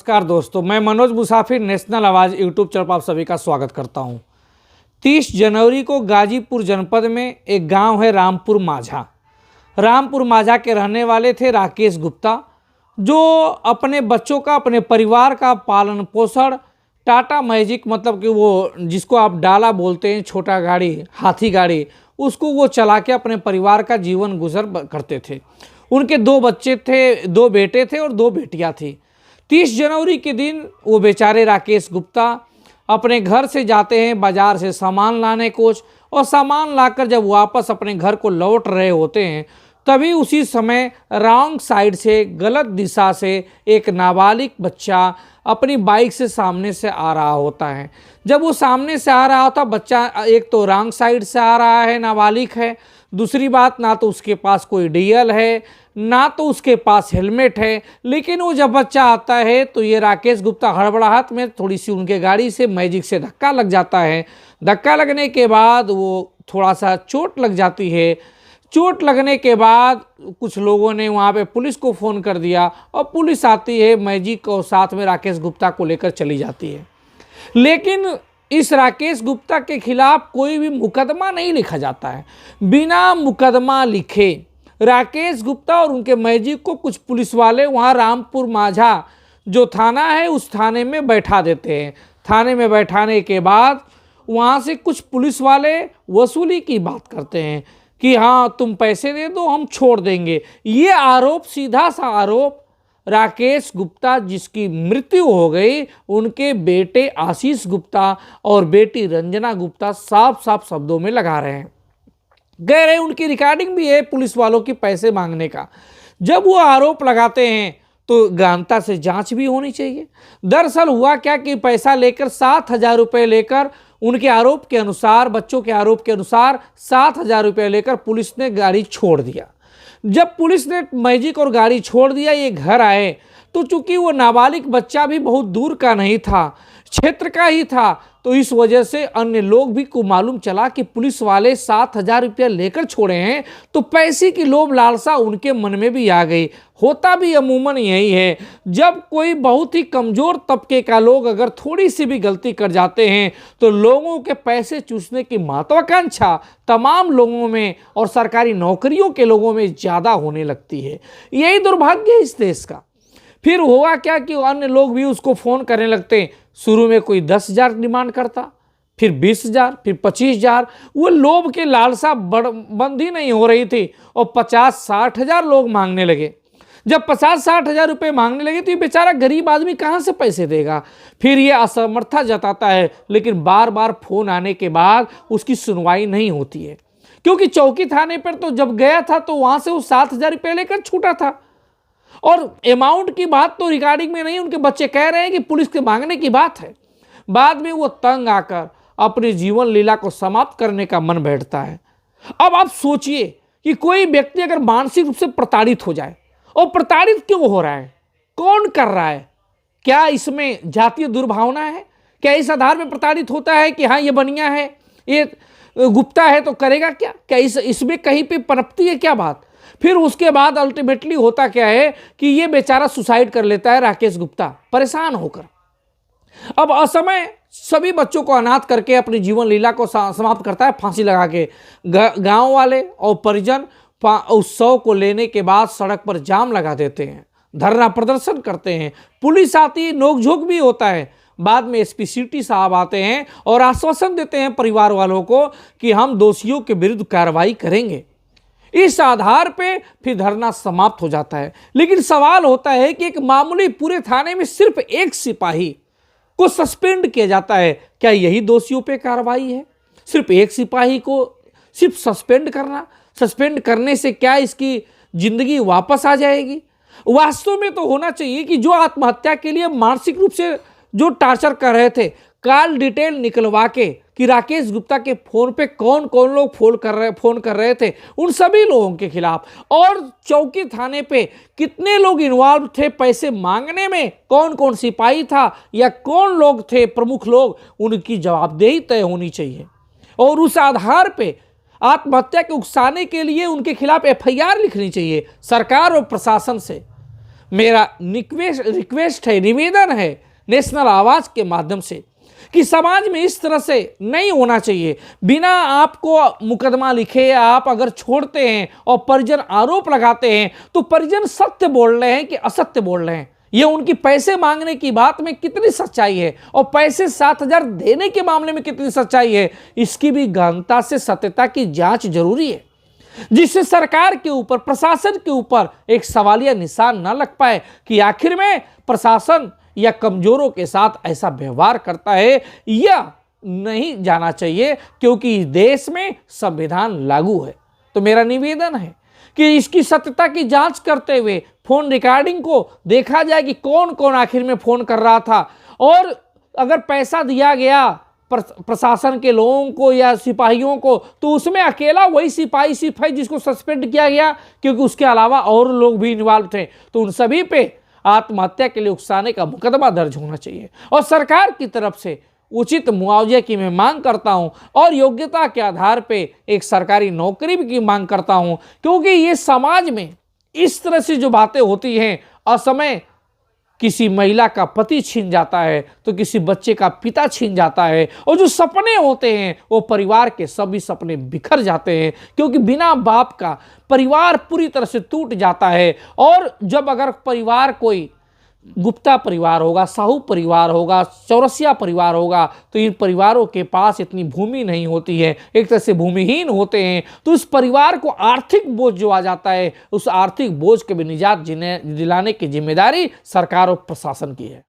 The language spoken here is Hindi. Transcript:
नमस्कार दोस्तों, मैं मनोज मुसाफिर नेशनल आवाज़ यूट्यूब चैनल पर आप सभी का स्वागत करता हूं। 30 जनवरी को गाजीपुर जनपद में एक गांव है रामपुर माझा। रामपुर माझा के रहने वाले थे राकेश गुप्ता, जो अपने बच्चों का, अपने परिवार का पालन पोषण टाटा मैजिक, मतलब कि वो जिसको आप डाला बोलते हैं, छोटा गाड़ी, हाथी गाड़ी, उसको वो चला के अपने परिवार का जीवन गुजर करते थे। उनके 2 बच्चे थे, 2 बेटे थे और 2 बेटियां थी। 30 जनवरी के दिन वो बेचारे राकेश गुप्ता अपने घर से जाते हैं बाजार से सामान लाने कुछ, और सामान लाकर जब वापस अपने घर को लौट रहे होते हैं, तभी उसी समय रॉन्ग साइड से, गलत दिशा से एक नाबालिग बच्चा अपनी बाइक से सामने से आ रहा होता है। जब वो सामने से आ रहा होता, बच्चा एक तो रॉन्ग साइड से आ रहा है, नाबालिग है, दूसरी बात ना तो उसके पास कोई डीएल है, ना तो उसके पास हेलमेट है। लेकिन वो जब बच्चा आता है तो ये राकेश गुप्ता हड़बड़ाहट में थोड़ी सी उनके गाड़ी से मैजिक से धक्का लग जाता है। धक्का लगने के बाद वो थोड़ा सा चोट लग जाती है। चोट लगने के बाद कुछ लोगों ने वहाँ पे पुलिस को फ़ोन कर दिया और पुलिस आती है, मैजिक और साथ में राकेश गुप्ता को लेकर चली जाती है। लेकिन इस राकेश गुप्ता के खिलाफ कोई भी मुकदमा नहीं लिखा जाता है। बिना मुकदमा लिखे राकेश गुप्ता और उनके मैजिक को कुछ पुलिस वाले वहाँ रामपुर माझा जो थाना है उस थाने में बैठा देते हैं। थाने में बैठाने के बाद वहाँ से कुछ पुलिस वाले वसूली की बात करते हैं कि हाँ, तुम पैसे दे दो, हम छोड़ देंगे। ये आरोप, सीधा सा आरोप, राकेश गुप्ता जिसकी मृत्यु हो गई, उनके बेटे आशीष गुप्ता और बेटी रंजना गुप्ता साफ साफ शब्दों में लगा रहे हैं। कह रहे, उनकी रिकॉर्डिंग भी है पुलिस वालों की पैसे मांगने का। जब वो आरोप लगाते हैं तो गहनता से जांच भी होनी चाहिए। दरअसल हुआ क्या कि पैसा लेकर 7,000 रुपये लेकर, उनके आरोप के अनुसार, बच्चों के आरोप के अनुसार 7,000 रुपये लेकर पुलिस ने गाड़ी छोड़ दिया। जब पुलिस ने मैजिक और गाड़ी छोड़ दिया, ये घर आए तो चूंकि वो नाबालिग बच्चा भी बहुत दूर का नहीं था, क्षेत्र का ही था, तो इस वजह से अन्य लोग भी को मालूम चला कि पुलिस वाले 7,000 रुपया लेकर छोड़े हैं, तो पैसे की लोभ लालसा उनके मन में भी आ गई। होता भी अमूमन यही है, जब कोई बहुत ही कमज़ोर तबके का लोग अगर थोड़ी सी भी गलती कर जाते हैं तो लोगों के पैसे चूसने की महत्वाकांक्षा तमाम लोगों में और सरकारी नौकरियों के लोगों में ज़्यादा होने लगती है। यही दुर्भाग्य है इस देश का। फिर हुआ क्या कि अन्य लोग भी उसको फ़ोन करने लगते हैं। शुरू में कोई 10,000 डिमांड करता, फिर 20,000, फिर 25,000। वो लोभ के लालसा बंद ही नहीं हो रही थी और 50-60 हज़ार लोग मांगने लगे। जब 50-60 हज़ार रुपये मांगने लगे तो ये बेचारा गरीब आदमी कहाँ से पैसे देगा। फिर ये असमर्थता जताता है, लेकिन बार बार फ़ोन आने के बाद उसकी सुनवाई नहीं होती है, क्योंकि चौकी थाने पर तो जब गया था तो वहाँ से वो 7,000 रुपये लेकर छूटा था। और अमाउंट की बात तो रिकॉर्डिंग में नहीं, उनके बच्चे कह रहे हैं कि पुलिस के मांगने की बात है। बाद में वो तंग आकर अपनी जीवन लीला को समाप्त करने का मन बैठता है। अब आप सोचिए कि कोई व्यक्ति अगर मानसिक रूप से प्रताड़ित हो जाए, और प्रताड़ित क्यों हो रहा है, कौन कर रहा है? क्या इसमें जातीय दुर्भावना है? क्या इस आधार में प्रताड़ित होता है कि हाँ, ये बनिया है, ये गुप्ता है तो करेगा क्या? क्या इसमें कहीं पे पनपती है क्या बात? फिर उसके बाद अल्टीमेटली होता क्या है कि ये बेचारा सुसाइड कर लेता है राकेश गुप्ता, परेशान होकर। अब असमय सभी बच्चों को अनाथ करके अपनी जीवन लीला को समाप्त करता है फांसी लगा के। गांव वाले और परिजन उस शव को लेने के बाद सड़क पर जाम लगा देते हैं, धरना प्रदर्शन करते हैं। पुलिस आती, नोकझोंक भी होता है। बाद में एसपी सिटी साहब आते हैं और आश्वासन देते हैं परिवार वालों को कि हम दोषियों के विरुद्ध कार्रवाई करेंगे। इस आधार पे फिर धरना समाप्त हो जाता है। लेकिन सवाल होता है कि एक मामूली पूरे थाने में सिर्फ एक सिपाही को सस्पेंड किया जाता है, क्या यही दोषियों पे कार्रवाई है? सिर्फ एक सिपाही को सिर्फ सस्पेंड करने से क्या इसकी जिंदगी वापस आ जाएगी? वास्तव में तो होना चाहिए कि जो आत्महत्या के लिए मानसिक रूप से जो टार्चर कर रहे थे, कॉल डिटेल निकलवा के कि राकेश गुप्ता के फोन पे कौन कौन लोग फोन कर रहे थे, उन सभी लोगों के खिलाफ, और चौकी थाने पे कितने लोग इन्वॉल्व थे पैसे मांगने में, कौन कौन सिपाही था या कौन लोग थे प्रमुख लोग, उनकी जवाबदेही तय होनी चाहिए। और उस आधार पे आत्महत्या के उकसाने के लिए उनके खिलाफ एफआईआर लिखनी चाहिए सरकार और प्रशासन से। मेरा रिक्वेस्ट है, निवेदन है नेशनल आवाज के माध्यम से कि समाज में इस तरह से नहीं होना चाहिए। बिना आपको मुकदमा लिखे आप अगर छोड़ते हैं और परिजन आरोप लगाते हैं तो परिजन सत्य बोल रहे हैं कि असत्य बोल रहे हैं, ये उनकी पैसे मांगने की बात में कितनी सच्चाई है और पैसे 7,000 देने के मामले में कितनी सच्चाई है, इसकी भी गहनता से सत्यता की जांच जरूरी है, जिससे सरकार के ऊपर, प्रशासन के ऊपर एक सवालिया निशान न लग पाए कि आखिर में प्रशासन या कमजोरों के साथ ऐसा व्यवहार करता है या नहीं जाना चाहिए, क्योंकि इस देश में संविधान लागू है। तो मेरा निवेदन है कि इसकी सत्यता की जांच करते हुए फोन रिकॉर्डिंग को देखा जाए कि कौन कौन आखिर में फोन कर रहा था, और अगर पैसा दिया गया प्रशासन के लोगों को या सिपाहियों को तो उसमें अकेला वही सिपाही जिसको सस्पेंड किया गया, क्योंकि उसके अलावा और लोग भी इन्वॉल्व थे, तो उन सभी पे आत्महत्या के लिए उकसाने का मुकदमा दर्ज होना चाहिए और सरकार की तरफ से उचित मुआवजे की मैं मांग करता हूं और योग्यता के आधार पे एक सरकारी नौकरी की मांग करता हूं, क्योंकि ये समाज में इस तरह से जो बातें होती हैं, असमय किसी महिला का पति छीन जाता है तो किसी बच्चे का पिता छीन जाता है, और जो सपने होते हैं वो परिवार के सभी सपने बिखर जाते हैं, क्योंकि बिना बाप का परिवार पूरी तरह से टूट जाता है। और जब अगर परिवार कोई गुप्ता परिवार होगा, साहू परिवार होगा, चौरसिया परिवार होगा, तो इन परिवारों के पास इतनी भूमि नहीं होती है, एक तरह से भूमिहीन होते हैं, तो उस परिवार को आर्थिक बोझ जो आ जाता है, उस आर्थिक बोझ के भी निजात दिलाने की जिम्मेदारी सरकार और प्रशासन की है।